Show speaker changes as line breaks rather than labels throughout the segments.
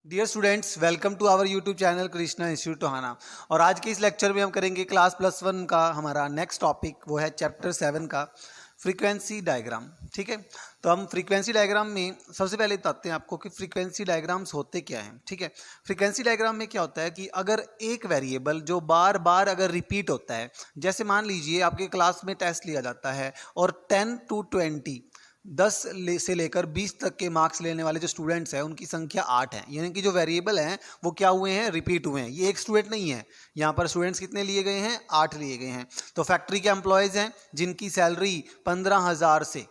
Dear students, welcome to our YouTube channel Krishna institute Tohana. और आज के इस लेक्चर में हम करेंगे क्लास प्लस वन का हमारा नेक्स्ट टॉपिक, वो है चैप्टर 7 का फ्रीक्वेंसी डायग्राम। ठीक है, तो हम फ्रीक्वेंसी डायग्राम में सबसे पहले बताते हैं आपको कि फ्रीक्वेंसी डायग्राम्स होते क्या हैं। ठीक है, फ्रीक्वेंसी डायग्राम में क्या होता है कि अगर एक वेरिएबल जो बार बार अगर रिपीट होता है, जैसे मान लीजिए आपके क्लास में टेस्ट लिया जाता है और 10 to 20 से लेकर 20 तक के मार्क्स लेने वाले जो स्टूडेंट्स हैं उनकी संख्या 8 है, यानी कि जो वेरिएबल हैं वो क्या हुए हैं, रिपीट हुए हैं। ये एक स्टूडेंट नहीं है, यहाँ पर स्टूडेंट्स कितने लिए गए हैं, 8 लिए गए हैं। तो फैक्ट्री के एम्प्लॉयज़ हैं जिनकी सैलरी 15,000 से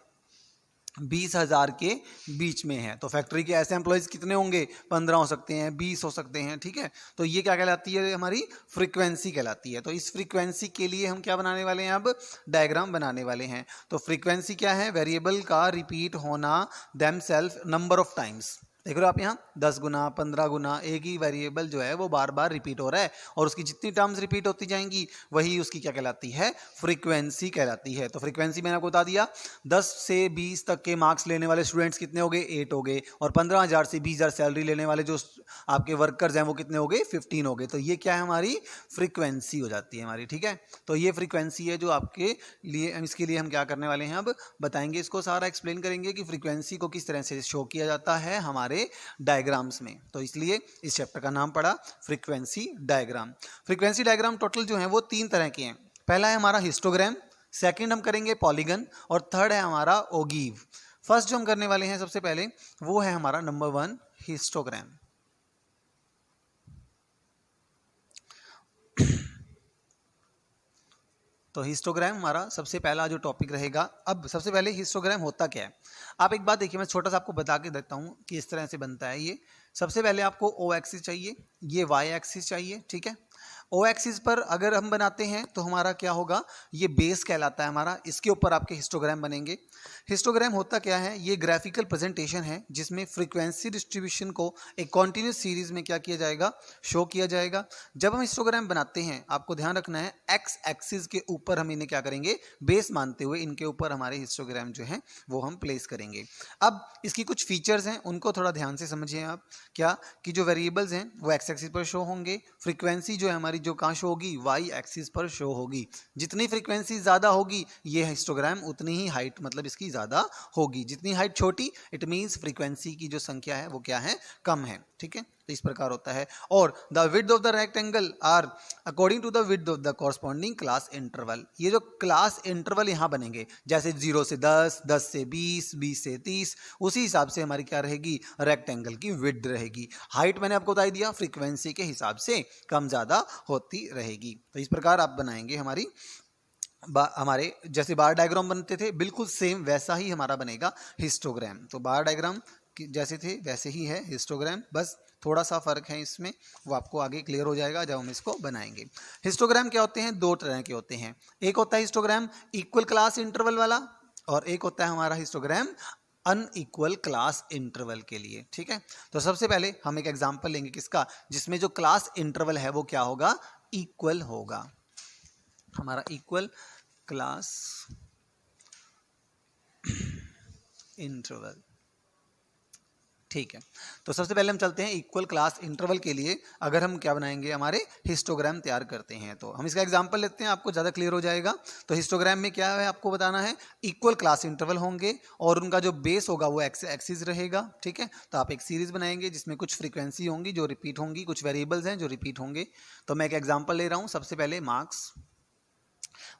20,000 के बीच में है। तो फैक्ट्री के ऐसे एम्प्लॉयज़ कितने होंगे, 15 हो सकते हैं, 20 हो सकते हैं। ठीक है, तो ये क्या कहलाती है, हमारी फ्रीक्वेंसी कहलाती है। तो इस फ्रीक्वेंसी के लिए हम क्या बनाने वाले हैं, अब डायग्राम बनाने वाले हैं। तो फ्रीक्वेंसी क्या है, वेरिएबल का रिपीट होना them self number of times. देख रहे हो आप यहाँ 10 गुना 15 गुना एक ही वेरिएबल जो है वो बार बार रिपीट हो रहा है, और उसकी जितनी टर्म्स रिपीट होती जाएंगी वही उसकी क्या कहलाती है, फ्रीक्वेंसी कहलाती है। तो फ्रीक्वेंसी मैंने आपको बता दिया, 10 से 20 तक के मार्क्स लेने वाले स्टूडेंट्स कितने हो गए, 8 हो गए, और 15,000 से 20,000 सैलरी लेने वाले जो आपके वर्कर्स हैं वो कितने हो गए, 15 हो गए। तो ये क्या है, हमारी फ्रीक्वेंसी हो जाती है हमारी। ठीक है, तो ये फ्रीक्वेंसी है जो आपके लिए, इसके लिए हम क्या करने वाले हैं, अब बताएंगे, इसको सारा एक्सप्लेन करेंगे कि फ्रीक्वेंसी को किस तरह से शो किया जाता है हमारे डायग्राम्स में। तो इसलिए इस चैप्टर का नाम पड़ा frequency diagram. Frequency diagram total जो है वो 3 तरह के हैं। पहला है हमारा हिस्टोग्राम, सेकंड हम करेंगे पॉलीगन, और थर्ड है हमारा ओगीव। फर्स्ट जो हम करने वाले हैं सबसे पहले वो है हमारा नंबर 1 हिस्टोग्राम। तो हिस्टोग्राम हमारा सबसे पहला जो टॉपिक रहेगा। अब सबसे पहले हिस्टोग्राम होता क्या है, आप एक बात देखिए, मैं छोटा सा आपको बता के देता हूँ कि इस तरह से बनता है ये। सबसे पहले आपको ओ एक्सिस चाहिए, ये वाई एक्सिस चाहिए। ठीक है, ओ एक्सिस पर अगर हम बनाते हैं तो हमारा क्या होगा, ये बेस कहलाता है हमारा, इसके ऊपर आपके हिस्टोग्राम बनेंगे। हिस्टोग्राम होता क्या है, ये ग्राफिकल प्रेजेंटेशन है जिसमें फ्रीक्वेंसी डिस्ट्रीब्यूशन को एक कॉन्टिन्यूस सीरीज में क्या किया जाएगा, शो किया जाएगा। जब हम हिस्टोग्राम बनाते हैं आपको ध्यान रखना है, एक्स एक्सिस के ऊपर हम इन्हें क्या करेंगे, बेस मानते हुए इनके ऊपर हमारे हिस्टोग्राम जो है वो हम प्लेस करेंगे। अब इसकी कुछ फीचर्स हैं, उनको थोड़ा ध्यान से समझिए आप। क्या कि जो वेरिएबल्स हैं वो एक्स एक्सिस पर शो होंगे, फ्रीक्वेंसी जो है हमारी जो कहाँ शो होगी, वाई एक्सिस पर शो होगी। जितनी फ्रीक्वेंसी ज़्यादा होगी ये हिस्टोग्राम उतनी ही हाइट, मतलब इसकी ज़्यादा होगी। जितनी हाइट छोटी, इट मीन्स फ्रीक्वेंसी की जो संख्या है वो क्या है, कम है। ठीक है, तो इस प्रकार होता है। और the width of the rectangle are according to the width of the corresponding class interval. ये जो क्लास इंटरवल यहाँ बनेंगे, जैसे 0 से 10, 10 से 20, 20 से 30, उसी हिसाब से हमारी क्या रहेगी, रेक्टेंगल की विड्थ रहेगी। हाइट मैंने आपको बता दिया, फ्रीक्वेंसी के हिसाब से कम ज़्यादा होती रहेगी। तो इस प्रकार आप बनाएंगे हमारे जैसे बार डायग्राम बनते थे बिल्कुल सेम वैसा ही हमारा बनेगा हिस्टोग्राम। तो बार डायग्राम जैसे थे वैसे ही है हिस्टोग्राम, बस थोड़ा सा फर्क है इसमें, वो आपको आगे क्लियर हो जाएगा जब हम इसको बनाएंगे। हिस्टोग्राम क्या होते हैं, 2 तरह के होते हैं। एक होता है हिस्टोग्राम इक्वल क्लास इंटरवल वाला, और एक होता है हमारा हिस्टोग्राम अनइक्वल क्लास इंटरवल के लिए। ठीक है, तो सबसे पहले हम एक एग्जांपल लेंगे किसका, जिसमें जो क्लास इंटरवल है वो क्या होगा, इक्वल होगा, हमारा इक्वल क्लास इंटरवल। ठीक है, तो सबसे पहले हम चलते हैं इक्वल क्लास इंटरवल के लिए। अगर हम क्या बनाएंगे, हमारे हिस्टोग्राम तैयार करते हैं, तो हम इसका एग्जांपल लेते हैं, आपको ज़्यादा क्लियर हो जाएगा। तो हिस्टोग्राम में क्या है आपको बताना है, इक्वल क्लास इंटरवल होंगे और उनका जो बेस होगा वो एक्स एक्सिस रहेगा। ठीक है, तो आप एक सीरीज बनाएंगे जिसमें कुछ फ्रीक्वेंसी होंगी जो रिपीट होंगी, कुछ वेरिएबल्स हैं जो रिपीट होंगे। तो मैं एक एग्जाम्पल ले रहा हूँ। सबसे पहले मार्क्स,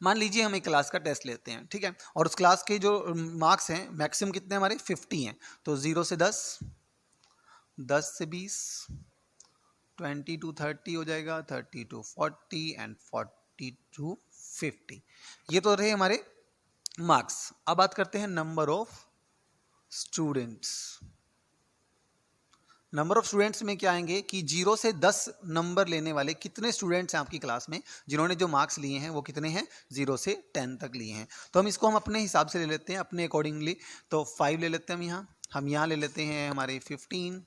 मान लीजिए हम एक क्लास का टेस्ट लेते हैं। ठीक है, और उस क्लास के जो मार्क्स हैं मैक्सिमम कितने हमारे 50 हैं। तो 0 से 10, 10 से 20, 20 to 30 हो जाएगा, 30 to 40 एंड 40 to 50। ये तो रहे हमारे मार्क्स। अब बात करते हैं number of students. Number of students में क्या आएंगे कि 0 से 10 नंबर लेने वाले कितने स्टूडेंट्स हैं आपकी क्लास में, जिन्होंने जो मार्क्स लिए हैं वो कितने हैं, 0 से 10 तक लिए हैं। तो हम इसको हम अपने हिसाब से ले लेते हैं, अपने अकॉर्डिंगली। तो 5 ले लेते हैं हम यहाँ ले लेते हैं हमारे 15,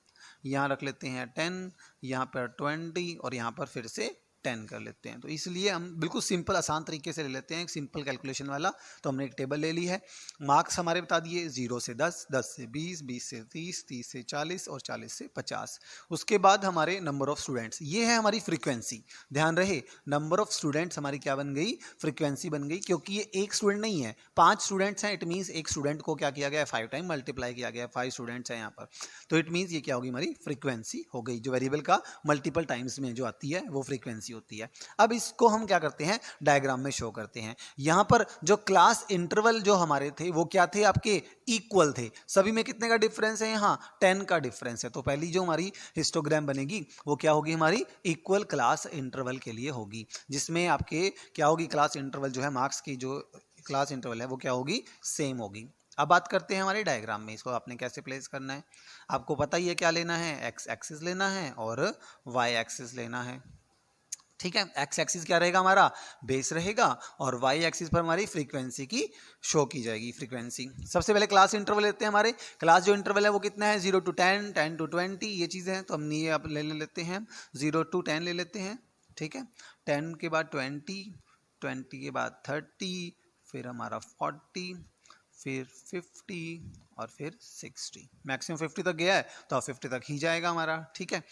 यहाँ रख लेते हैं 10, यहाँ पर 20, और यहाँ पर फिर से 10 कर लेते हैं। तो इसलिए हम बिल्कुल सिंपल आसान तरीके से ले लेते हैं, एक सिंपल कैलकुलेशन वाला। तो हमने एक टेबल ले ली है। मार्क्स हमारे बता दिए 0 से 10, 10 से 20, 20 से 30, 30 से 40 और 40 से 50। उसके बाद हमारे नंबर ऑफ स्टूडेंट्स, ये है हमारी फ्रीक्वेंसी। ध्यान रहे, नंबर ऑफ स्टूडेंट्स हमारी क्या बन गई, फ्रीक्वेंसी बन गई, क्योंकि ये एक स्टूडेंट नहीं है, 5 स्टूडेंट्स हैं। इट मीन्स एक स्टूडेंट को क्या किया गया है, 5 टाइम मल्टीप्लाई किया गया है, 5 स्टूडेंट्स हैं यहाँ पर। तो इट मीन्स ये क्या होगी, हमारी फ्रीक्वेंसी हो गई। जो वेरिएबल का मल्टीपल टाइम्स में जो आती है वो फ्रीक्वेंसी होती है। अब इसको हम क्या करते हैं, डायग्राम में शो करते हैं। यहाँ पर जो क्लास इंटरवल जो हमारे थे वो क्या थे, आपके इक्वल थे। सभी में कितने का डिफरेंस है, यहाँ 10 का डिफरेंस है। तो पहली जो हमारी हिस्टोग्राम बनेगी वो क्या होगी, हमारी इक्वल क्लास इंटरवल के लिए होगी, जिसमें आपके क्या होगी, क्लास इंटरवल जो है, मार्क्स की जो क्लास इंटरवल है वो क्या होगी, सेम होगी। अब बात करते हैं हमारे डायग्राम में, इसको आपने कैसे प्लेस करना है। आपको पता ही है क्या लेना है, एक्स एक्सिस लेना है और वाई एक्सिस लेना है। ठीक है, एक्स एक्सिस क्या रहेगा, हमारा बेस रहेगा, और वाई एक्सिस पर हमारी फ्रीक्वेंसी की शो की जाएगी, फ्रीक्वेंसी। सबसे पहले क्लास इंटरवल लेते हैं। हमारे क्लास जो इंटरवल है वो कितना है, 0 to 10, 10 to 20, ये चीज़ें हैं। तो हम ये आप ले लेते हैं, 0 to 10 ले लेते हैं। ठीक है, 10 के बाद 20, 20 के बाद 30, फिर हमारा 40, फिर 50 और फिर 60। मैक्सिमम 50 तक गया है तो अब 50 तक ही जाएगा हमारा। ठीक है,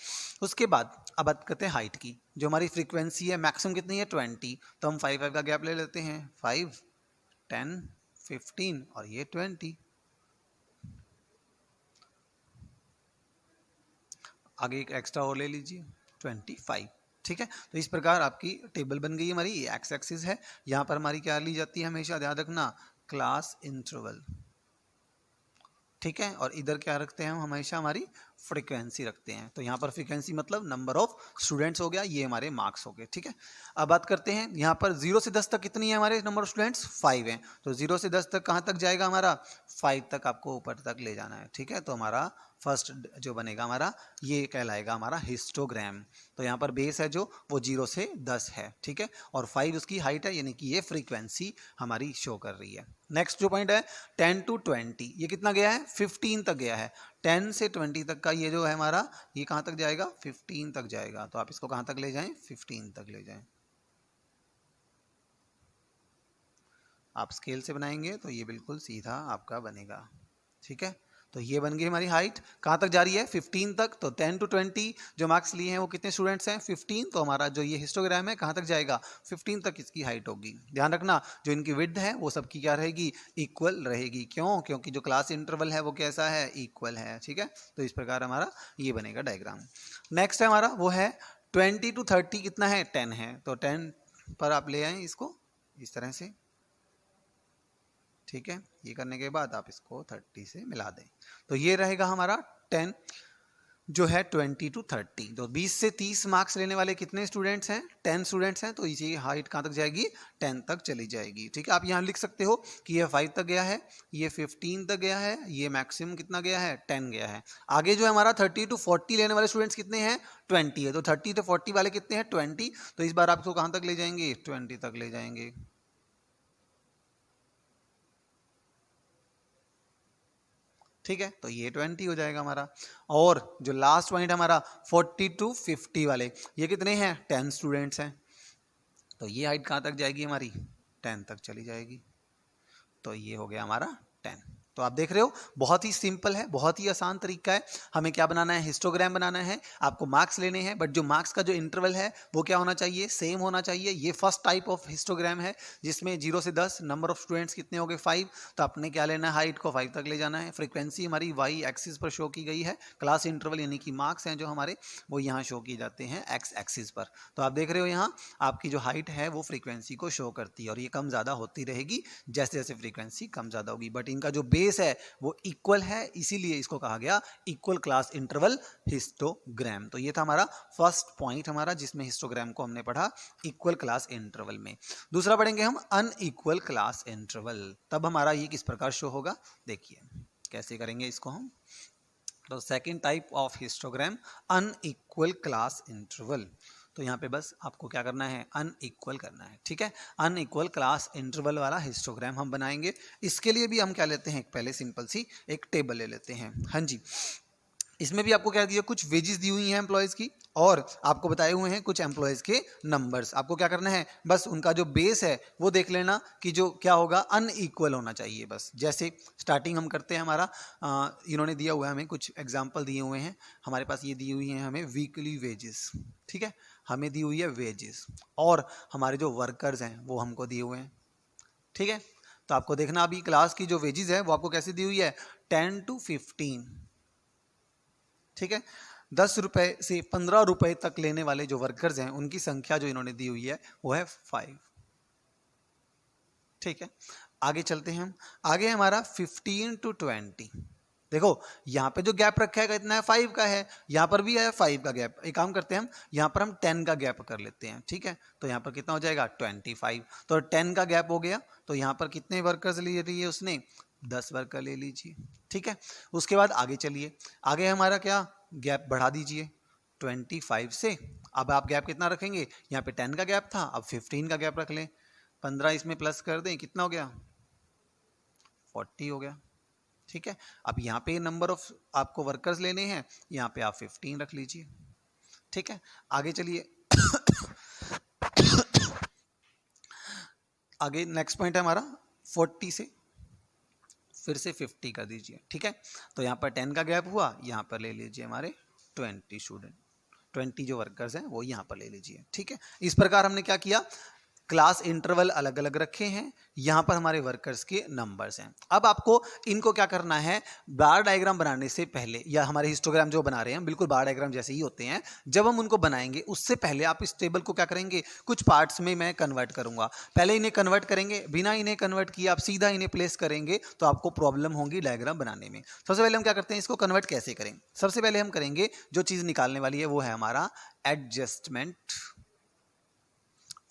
उसके बाद अब बात करते हैं हाइट की। जो हमारी फ्रीक्वेंसी है मैक्सिमम कितनी है, 20। तो हम 5 का गैप ले लेते हैं, 5, 10, 15 और ये 20। आगे एक एक्स्ट्रा और ले लीजिए, 25। ठीक है, तो इस प्रकार आपकी टेबल बन गई हमारी। ये एक्स एक्सिस है, यहाँ पर हमारी क्या ली जाती है, हमेशा ध्यान रखना, क्लास इंटरवल। ठीक है, और इधर क्या रखते हैं हम, हमेशा हमारी फ्रीक्वेंसी रखते हैं। तो यहाँ पर फ्रीक्वेंसी मतलब नंबर ऑफ स्टूडेंट्स हो गया, ये हमारे मार्क्स हो गए। ठीक है, अब बात करते हैं यहाँ पर 0 से 10 तक कितनी है हमारे नंबर ऑफ स्टूडेंट्स, 5 हैं। तो 0 से 10 तक कहाँ तक जाएगा हमारा, 5 तक आपको ऊपर तक ले जाना है। ठीक है, तो हमारा फर्स्ट जो बनेगा हमारा, ये कहलाएगा हमारा हिस्टोग्राम। तो यहाँ पर बेस है जो वो 0 से 10 है। ठीक है, और 5 उसकी हाइट है, यानी कि ये फ्रीक्वेंसी हमारी शो कर रही है। नेक्स्ट जो पॉइंट है 10 to 20, ये कितना गया है, 15 तक गया है। 10 से 20 तक का ये जो है हमारा, ये कहाँ तक जाएगा, 15 तक जाएगा। तो आप इसको कहाँ तक ले जाएं, 15 तक ले जाएं। आप स्केल से बनाएंगे तो ये बिल्कुल सीधा आपका बनेगा। ठीक है, तो ये बन गई हमारी हाइट। कहाँ तक जा रही है, 15 तक। तो 10 to 20 जो मार्क्स लिए हैं वो कितने स्टूडेंट्स हैं, 15। तो हमारा जो ये हिस्टोग्राम है कहाँ तक जाएगा, 15 तक इसकी हाइट होगी। ध्यान रखना, जो इनकी विड्थ है वो सबकी क्या रहेगी, इक्वल रहेगी। क्यों, क्योंकि जो क्लास इंटरवल है वो कैसा है, इक्वल है। ठीक है, तो इस प्रकार हमारा ये बनेगा डायग्राम। नेक्स्ट है हमारा वो है 20 to 30 कितना है, 10 है। तो 10 पर आप ले आए इसको इस तरह से। ठीक है, ये करने के बाद आप इसको 30 से मिला दें, तो ये रहेगा हमारा 10 जो है 20 to 30। तो 20 से 30 मार्क्स लेने वाले कितने स्टूडेंट्स हैं, 10 स्टूडेंट्स हैं। तो इसी हाइट कहाँ तक जाएगी, 10 तक चली जाएगी। ठीक है, आप यहाँ लिख सकते हो कि ये 5 तक गया है, ये 15 तक गया है, ये मैक्सिमम कितना गया है, 10 गया है। आगे जो है हमारा 30 to 40 लेने वाले स्टूडेंट्स कितने हैं, 20 है। तो 30 to 40 वाले कितने हैं, 20। तो इस बार आपको कहाँ तक ले जाएंगे, 20 तक ले जाएंगे। ठीक है, तो ये 20 हो जाएगा हमारा। और जो लास्ट पॉइंट हमारा 40 to 50 वाले, ये कितने हैं, 10 स्टूडेंट्स हैं। तो ये हाइट कहाँ तक जाएगी हमारी, 10 तक चली जाएगी। तो ये हो गया हमारा 10। तो आप देख रहे हो बहुत ही सिंपल है, बहुत ही आसान तरीका है। हमें क्या बनाना है, हिस्टोग्राम बनाना है। आपको मार्क्स लेने हैं, बट जो मार्क्स का जो इंटरवल है वो क्या होना चाहिए, सेम होना चाहिए। ये फर्स्ट टाइप ऑफ हिस्टोग्राम है जिसमें 0 से 10 नंबर ऑफ स्टूडेंट्स कितने हो गए, 5। तो आपने क्या लेना है, हाइट को 5 तक ले जाना है। फ्रीक्वेंसी हमारी वाई एक्सिस पर शो की गई है। क्लास इंटरवल यानी कि मार्क्स हैं जो हमारे, वो यहाँ शो किए जाते हैं एक्स एक्सिस पर। तो आप देख रहे हो यहाँ आपकी जो हाइट है वो फ्रीक्वेंसी को शो करती है, और ये कम ज़्यादा होती रहेगी जैसे जैसे फ्रीक्वेंसी कम ज़्यादा होगी। बट इनका जो बेस है वो इक्वल है, इसीलिए इसको कहा गया इक्वल क्लास इंटरवल हिस्टोग्राम। तो ये था हमारा फर्स्ट पॉइंट हमारा, जिसमें हिस्टोग्राम को हमने पढ़ा इक्वल क्लास इंटरवल में। दूसरा पढ़ेंगे हम अनइक्वल क्लास इंटरवल। तब हमारा ये किस प्रकार शो होगा, देखिए कैसे करेंगे इसको हम। तो second type of histogram, unequal class interval. तो यहाँ पे बस आपको क्या करना है, अनइक्वल करना है। ठीक है, अनइक्वल क्लास इंटरवल वाला हिस्टोग्राम हम बनाएंगे। इसके लिए भी हम क्या लेते हैं, पहले सिंपल सी एक टेबल ले लेते हैं। हाँ जी, इसमें भी आपको क्या दिया, कुछ वेजेस दी हुई हैं एम्प्लॉयज़ की और आपको बताए हुए हैं कुछ एम्प्लॉयज़ के नंबर्स। आपको क्या करना है, बस उनका जो बेस है वो देख लेना कि जो क्या होगा अनइक्वल होना चाहिए। बस जैसे स्टार्टिंग हम करते हैं, हमारा इन्होंने दिया हुआ है हमें कुछ एग्जाम्पल दिए हुए हैं हमारे पास, ये दी हुई हैं हमें वीकली वेजेस, ठीक है, हमें दी हुई है वेजेस और हमारे जो वर्कर्स हैं वो हमको दिए हुए हैं, ठीक है। तो आपको देखना अभी क्लास की जो वेजेस है वो आपको कैसे दी हुई है, 10 to 15, ठीक है। 10 रुपए से 15 रुपए तक लेने वाले जो वर्कर्स हैं उनकी संख्या जो इन्होंने दी हुई है वो है 5, ठीक है। आगे चलते हैं हम, आगे हमारा 15 to 20। देखो यहाँ पे जो गैप रखा है कितना है, 5 का है, यहाँ पर भी है 5 का गैप। एक काम करते हैं हम, यहाँ पर हम 10 का गैप कर लेते हैं, ठीक है। तो यहाँ पर कितना हो जाएगा 25, तो 10 का गैप हो गया। तो यहाँ पर कितने वर्कर्स ले लिए उसने, 10 वर्कर ले लीजिए, ठीक है। उसके बाद आगे चलिए, आगे हमारा क्या गैप बढ़ा दीजिए 25 से। अब आप गैप कितना रखेंगे, यहाँ पे 10 का गैप था, अब 15 का गैप रख लें, 15 इसमें प्लस कर दें, कितना हो गया 40 हो गया, ठीक है। अब यहाँ पे नंबर ऑफ आपको वर्कर्स लेने हैं, यहाँ पे आप 15 रख लीजिए, ठीक है। आगे चलिए आगे नेक्स्ट पॉइंट है हमारा 40 से फिर से 50 कर दीजिए, ठीक है। तो यहाँ पर 10 का गैप हुआ, यहाँ पर ले लीजिए हमारे 20 स्टूडेंट, 20 जो वर्कर्स हैं वो यहाँ पर ले लीजिए, ठीक है। इस प्रकार हमने क्या किया, क्लास इंटरवल अलग अलग रखे हैं, यहाँ पर हमारे वर्कर्स के नंबर्स हैं। अब आपको इनको क्या करना है, बार डायग्राम बनाने से पहले, या हमारे हिस्टोग्राम जो बना रहे हैं बिल्कुल बार डायग्राम जैसे ही होते हैं, जब हम उनको बनाएंगे उससे पहले आप इस टेबल को क्या करेंगे, कुछ पार्ट्स में मैं कन्वर्ट करूंगा। पहले इन्हें कन्वर्ट करेंगे, बिना इन्हें कन्वर्ट किए आप सीधा इन्हें प्लेस करेंगे तो आपको प्रॉब्लम होगी डायग्राम बनाने में। सबसे पहले हम क्या करते हैं, इसको कन्वर्ट कैसे करें। सबसे पहले हम करेंगे, जो चीज़ निकालने वाली है वो है हमारा एडजस्टमेंट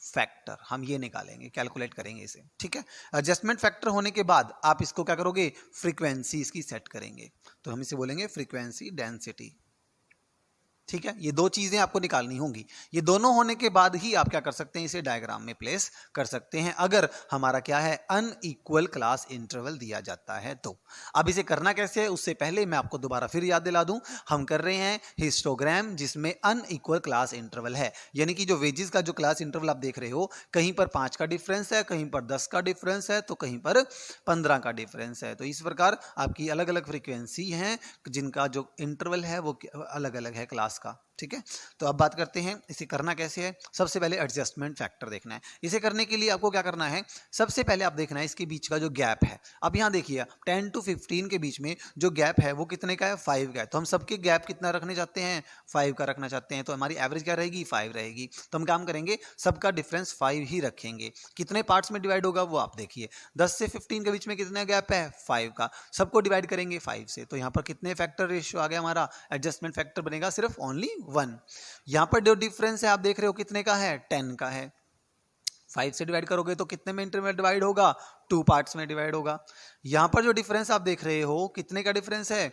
फैक्टर, हम ये निकालेंगे, कैलकुलेट करेंगे इसे, ठीक है। एडजस्टमेंट फैक्टर होने के बाद आप इसको क्या करोगे, फ्रीक्वेंसी इसकी सेट करेंगे, तो हम इसे बोलेंगे फ्रीक्वेंसी डेंसिटी, ठीक है। ये दो चीजें आपको निकालनी होंगी, ये दोनों होने के बाद ही आप क्या कर सकते हैं, इसे डायग्राम में प्लेस कर सकते हैं, अगर हमारा क्या है अनइक्वल क्लास इंटरवल दिया जाता है तो। अब इसे करना कैसे है, उससे पहले मैं आपको दोबारा फिर याद दिला दूं, हम कर रहे हैं हिस्टोग्राम जिसमें अनइक्वल क्लास इंटरवल है, यानी कि जो वेजेस का जो क्लास इंटरवल आप देख रहे हो, कहीं पर 5 का डिफरेंस है, कहीं पर 10 का डिफरेंस है, तो कहीं पर 15 का डिफरेंस है। तो इस प्रकार आपकी अलग अलग फ्रीक्वेंसी हैं जिनका जो इंटरवल है वो अलग अलग है क्लास का, ठीक है। तो अब बात करते हैं इसे करना कैसे है। सबसे पहले एडजस्टमेंट फैक्टर देखना है, इसे करने के लिए आपको क्या करना है, सबसे पहले आप देखना है इसके बीच का जो गैप है। अब यहाँ देखिए 10 to 15 के बीच में जो गैप है वो कितने का है, 5 का है। तो हम सबके गैप कितना रखने चाहते हैं, 5 का रखना चाहते हैं, तो हमारी एवरेज क्या रहेगी, 5 रहेगी। तो हम काम करेंगे, सबका डिफरेंस 5 ही रखेंगे। कितने पार्ट्स में डिवाइड होगा वो आप देखिए, 10 से 15 के बीच में कितना गैप है, 5 का, सबको डिवाइड करेंगे 5 से, तो यहाँ पर कितने फैक्टर रेशियो आ गया, हमारा एडजस्टमेंट फैक्टर बनेगा सिर्फ ओनली 1। यहां पर जो डिफरेंस है आप देख रहे हो कितने का है, 10 का है। 5 से डिवाइड करोगे तो कितने में इंटरवल डिवाइड होगा, 2 पार्ट्स में डिवाइड होगा। यहां पर जो डिफरेंस आप देख रहे हो कितने का डिफरेंस है,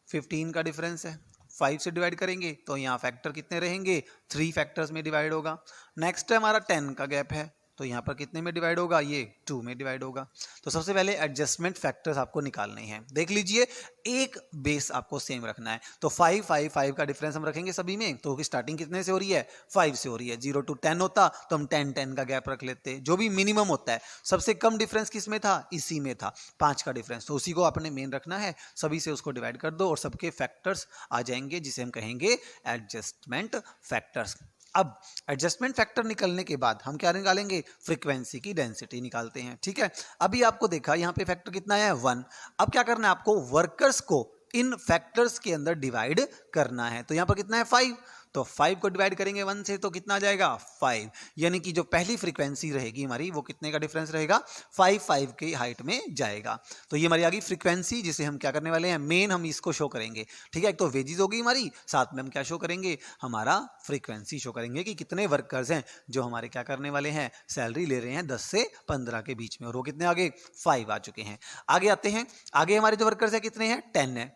15 का डिफरेंस है। 5 से डिवाइड करेंगे तो यहाँ फैक्टर कितने रहेंगे, 3 फैक्टर्स में डिवाइड होगा। नेक्स्ट है हमारा 10 का गैप है, तो यहाँ पर कितने में डिवाइड होगा, ये 2 में डिवाइड होगा। तो सबसे पहले एडजस्टमेंट फैक्टर्स आपको निकालने हैं। देख लीजिए एक बेस आपको सेम रखना है, तो 5 5 5 का डिफरेंस हम रखेंगे सभी में, तो स्टार्टिंग कितने से हो रही है, 5 से हो रही है। 0 to 10 होता तो हम 10 10 का गैप रख लेते, जो भी मिनिमम होता है। सबसे कम डिफरेंस किस में था, इसी में था, 5 का डिफरेंस, तो उसी को आपने मेन रखना है। सभी से उसको डिवाइड कर दो और सबके फैक्टर्स आ जाएंगे जिसे हम कहेंगे एडजस्टमेंट फैक्टर्स। अब एडजस्टमेंट फैक्टर निकलने के बाद हम क्या निकालेंगे, फ्रीक्वेंसी की डेंसिटी निकालते हैं, ठीक है। अभी आपको देखा यहाँ पे फैक्टर कितना है, 1। अब क्या करना है आपको, वर्कर्स को इन फैक्टर्स के अंदर डिवाइड करना है। तो यहाँ पर कितना है, 5, तो 5 को डिवाइड करेंगे 1 से तो कितना आ जाएगा, 5। यानी कि जो पहली फ्रीक्वेंसी रहेगी हमारी वो कितने का डिफरेंस रहेगा, 5 5 के हाइट में जाएगा। तो ये हमारी आ गई फ्रीक्वेंसी, जिसे हम क्या करने वाले हैं, मेन हम इसको शो करेंगे, ठीक है। एक तो वेजेस होगी हमारी, साथ में हम क्या शो करेंगे, हमारा फ्रीक्वेंसी शो करेंगे कि कितने वर्कर्स हैं जो हमारे क्या करने वाले हैं, सैलरी ले रहे हैं 10 से 15 के बीच में, और वो कितने आगे, 5 आ चुके हैं। आगे आते हैं, आगे हमारे जो वर्कर्स है कितने हैं, 10 है,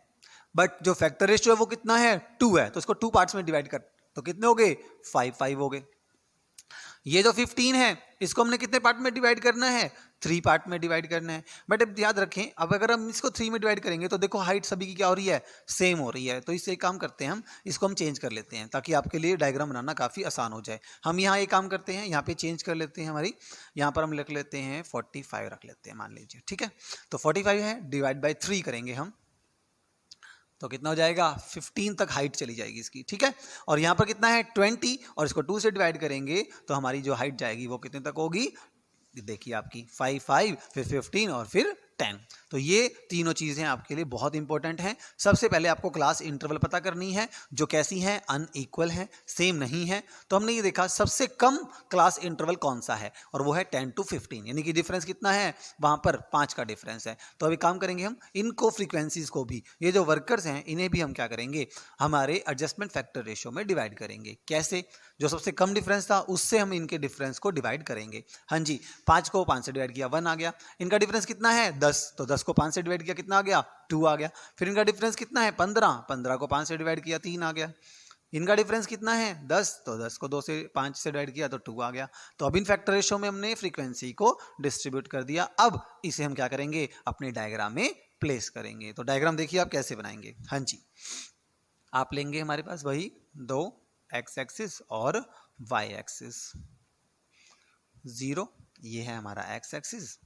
बट जो फैक्टर रेशियो है वो कितना है, 2 है, तो इसको 2 पार्ट्स में डिवाइड कर, तो कितने हो गए, 5 5 हो गए। ये जो 15 है इसको हमने कितने पार्ट में डिवाइड करना है, 3 पार्ट में डिवाइड करना है। बट अब याद रखें, अब अगर हम इसको 3 में डिवाइड करेंगे तो देखो हाइट सभी की क्या हो रही है, सेम हो रही है। तो इससे एक काम करते हैं, हम इसको हम चेंज कर लेते हैं ताकि आपके लिए डायग्राम बनाना काफ़ी आसान हो जाए। हम यहाँ एक काम करते हैं, यहाँ पे चेंज कर लेते हैं, हमारी यहाँ पर हम लिख लेते हैं 45 रख लेते हैं मान लीजिए, ठीक है। तो 45 है, डिवाइड बाई 3 करेंगे हम, तो कितना हो जाएगा, 15 तक हाइट चली जाएगी इसकी, ठीक है। और यहाँ पर कितना है 20, और इसको 2 से डिवाइड करेंगे तो हमारी जो हाइट जाएगी वो कितने तक होगी, देखिए आपकी 5 5 फिर 15 और फिर 10। तो ये तीनों चीज़ें आपके लिए बहुत इंपॉर्टेंट हैं। सबसे पहले आपको क्लास इंटरवल पता करनी है, जो कैसी हैं, अनइक्वल है, सेम नहीं है। तो हमने ये देखा सबसे कम क्लास इंटरवल कौन सा है, और वो है 10 to 15, यानी कि डिफरेंस कितना है वहाँ पर 5 का डिफरेंस है। तो अभी काम करेंगे हम इनको, फ्रीक्वेंसीज को भी, ये जो वर्कर्स हैं इन्हें भी हम क्या करेंगे, हमारे एडजस्टमेंट फैक्टर रेशियो में डिवाइड करेंगे। कैसे, जो सबसे कम डिफरेंस था उससे हम इनके डिफरेंस को डिवाइड करेंगे। हाँ जी, 5 को 5 से डिवाइड किया 1 आ गया। इनका डिफरेंस कितना है 10, तो 10 को 5 से डिवाइड किया कितना आ गया 2 आ गया। फिर इनका डिफरेंस कितना है 15, 15 को 5 से डिवाइड किया 3 आ गया। इनका डिफरेंस कितना है 10, तो 10 को 2 से 5 से डिवाइड किया तो 2 आ गया। तो अब इन फैक्टर रेशियो में हमने फ्रीक्वेंसी को डिस्ट्रीब्यूट कर दिया। अब इसे हम क्या करेंगे, अपने डायग्राम में प्लेस करेंगे। तो डायग्राम देखिए आप कैसे बनाएंगे। हाँ जी, आप लेंगे हमारे पास वही 2 एक्स एक्सिस और वाई एक्सिस, 0 ये है हमारा एक्स एक्सिस,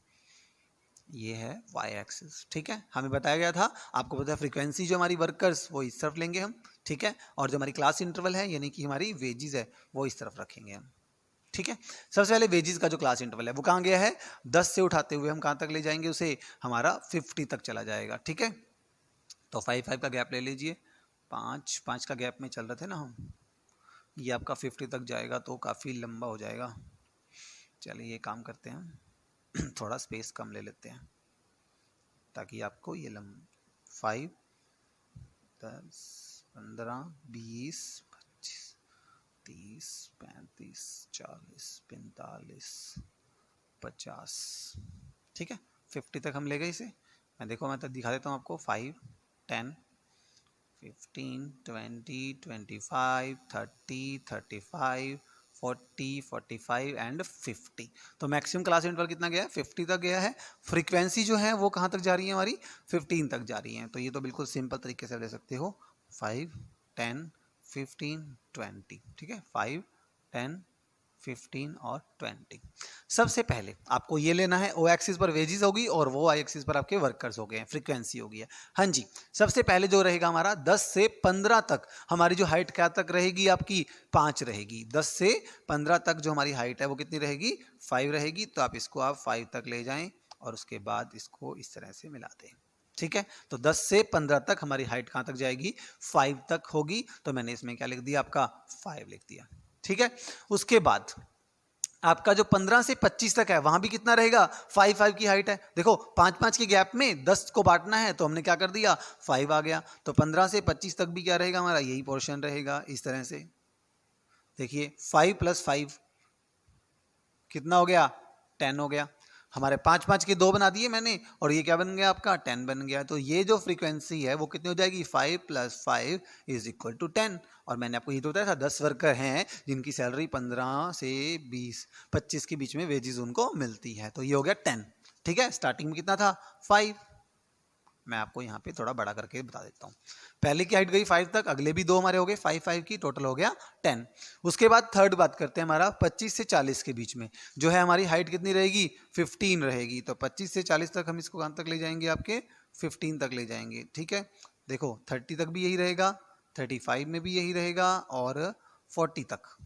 ये है वाई एक्सिस, ठीक है। हमें बताया गया था, आपको पता है फ्रीक्वेंसी जो हमारी वर्कर्स वो इस तरफ लेंगे हम, ठीक है। और जो हमारी क्लास इंटरवल है यानी कि हमारी वेजेस है वो इस तरफ रखेंगे हम, ठीक है। सबसे पहले वेजेस का जो क्लास इंटरवल है वो कहाँ गया है, 10 से उठाते हुए हम कहाँ तक ले जाएंगे उसे, हमारा 50 तक चला जाएगा, ठीक है। तो 5 5 का गैप ले लीजिए, 5 5 का गैप में चल रहे थे ना हम, ये आपका 50 तक जाएगा तो काफ़ी लंबा हो जाएगा। चलिए ये काम करते हैं थोड़ा स्पेस कम ले लेते हैं ताकि आपको ये 5 10 15 20 25 30 35 40 45 50, ठीक है। 50 तक हम ले गए इसे। मैं देखो मैं तक दिखा देता हूँ आपको, 5 10 15 20 25 30 35 40 45 एंड 50। तो मैक्सिमम क्लास इंटरवल कितना गया है 50 तक गया है। फ्रीक्वेंसी जो है वो कहाँ तक जा रही है हमारी 15 तक जा रही है। तो ये तो बिल्कुल सिंपल तरीके से ले सकते हो, 5 10 15 20, ठीक है। 5 10 15 और 20। सबसे पहले आपको ये लेना है, ओ एक्सिस पर वेजेस होगी और वो आई एक्सिस पर आपके वर्कर्स हो गए हैं, फ्रीक्वेंसी होगी है। हाँ जी, सबसे पहले जो रहेगा हमारा 10 से 15 तक, हमारी जो हाइट क्या तक रहेगी आपकी 5 रहेगी। 10 से 15 तक जो हमारी हाइट है वो कितनी रहेगी 5 रहेगी। तो आप इसको आप 5 तक ले जाएं और उसके बाद इसको इस तरह से मिला दें, ठीक है। तो 10 से 15 तक हमारी हाइट कहाँ तक जाएगी 5 तक होगी। तो मैंने इसमें क्या लिख दिया आपका 5 लिख दिया, ठीक है। उसके बाद आपका जो 15 से 25 तक है वहां भी कितना रहेगा 5 5 की हाइट है। देखो 5 5 के गैप में 10 को बांटना है तो हमने क्या कर दिया 5 आ गया। तो 15 से 25 तक भी क्या रहेगा हमारा यही पोर्शन रहेगा। इस तरह से देखिए 5 + 5 कितना हो गया 10 हो गया। हमारे 5 5 के 2 बना दिए मैंने और ये क्या बन गया आपका 10 बन गया। तो ये जो फ्रीक्वेंसी है वो कितनी हो जाएगी 5 + 5 = 10। और मैंने आपको ये तो बताया था 10 वर्कर हैं जिनकी सैलरी 15 से 20 25 के बीच में वेजेस उनको मिलती है। तो ये हो गया 10, ठीक है। स्टार्टिंग में कितना था 5, मैं आपको यहाँ पे थोड़ा बड़ा करके बता देता हूँ। पहले की हाइट गई 5 तक, अगले भी 2 हमारे हो गए 5 5 की, टोटल हो गया 10। उसके बाद थर्ड बात करते हैं हमारा 25 से 40 के बीच में जो है हमारी हाइट कितनी रहेगी 15 रहेगी। तो 25 से 40 तक हम इसको कहाँ तक ले जाएंगे आपके 15 तक ले जाएंगे, ठीक है। देखो 30 तक भी यही रहेगा, 35 में भी यही रहेगा और 40 तक,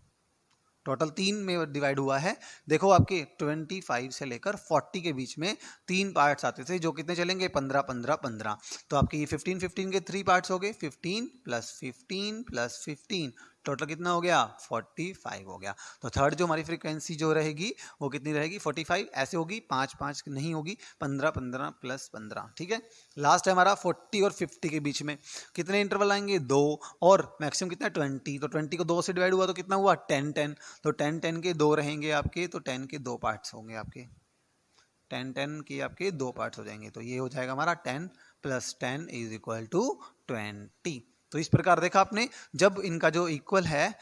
टोटल 3 में डिवाइड हुआ है। देखो आपके 25 से लेकर 40 के बीच में 3 पार्ट्स आते थे जो कितने चलेंगे 15 15 15। तो आपके ये 15 15 के 3 पार्ट्स हो गए, 15 + 15 + 15 टोटल कितना हो गया 45 हो गया। तो थर्ड जो हमारी फ्रीक्वेंसी जो रहेगी वो कितनी रहेगी 45। ऐसे होगी 5 5 नहीं होगी 15 15 + 15, ठीक है। लास्ट है हमारा 40 और 50 के बीच में कितने इंटरवल आएंगे 2 और मैक्सिमम कितना 20। तो 20 को 2 से डिवाइड हुआ तो कितना हुआ 10 10। तो 10 10 के 2 रहेंगे आपके, तो 10 के 2 पार्ट्स होंगे आपके, 10 10 के आपके 2 पार्ट्स हो जाएंगे। तो ये हो जाएगा हमारा 10 + 10 = 20। तो इस प्रकार देखा आपने, जब इनका जो इक्वल है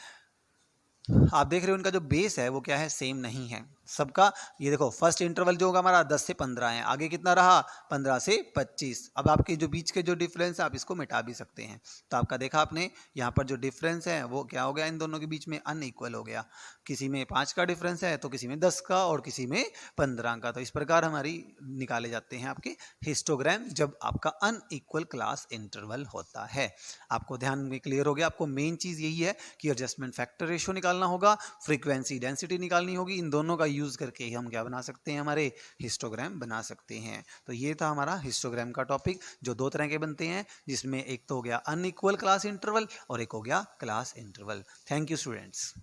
आप देख रहे हो इनका जो बेस है वो क्या है, सेम नहीं है सबका। ये देखो फर्स्ट इंटरवल जो होगा हमारा 10 से 15 है, आगे कितना रहा 15 से 25। अब आपके जो बीच के जो डिफरेंस है आप इसको मिटा भी सकते हैं। तो आपका देखा आपने यहाँ पर जो डिफरेंस है वो क्या हो गया, इन दोनों के बीच में अनइक्वल हो गया। किसी में 5 का डिफरेंस है तो किसी में 10 का और किसी में 15 का। तो इस प्रकार हमारी निकाले जाते हैं आपके हिस्टोग्राम जब आपका अनइक्वल क्लास इंटरवल होता है। आपको ध्यान में क्लियर हो गया। आपको मेन चीज़ यही है कि एडजस्टमेंट फैक्टर रेशियो निकालना होगा, फ्रीक्वेंसी डेंसिटी निकालनी होगी। इन दोनों का यूज़ करके हम क्या बना सकते हैं, हमारे हिस्टोग्राम बना सकते हैं। तो ये था हमारा हिस्टोग्राम का टॉपिक, जो दो तरह के बनते हैं, जिसमें एक तो हो गया अनइक्वल क्लास इंटरवल और एक हो गया class interval. Thank you students.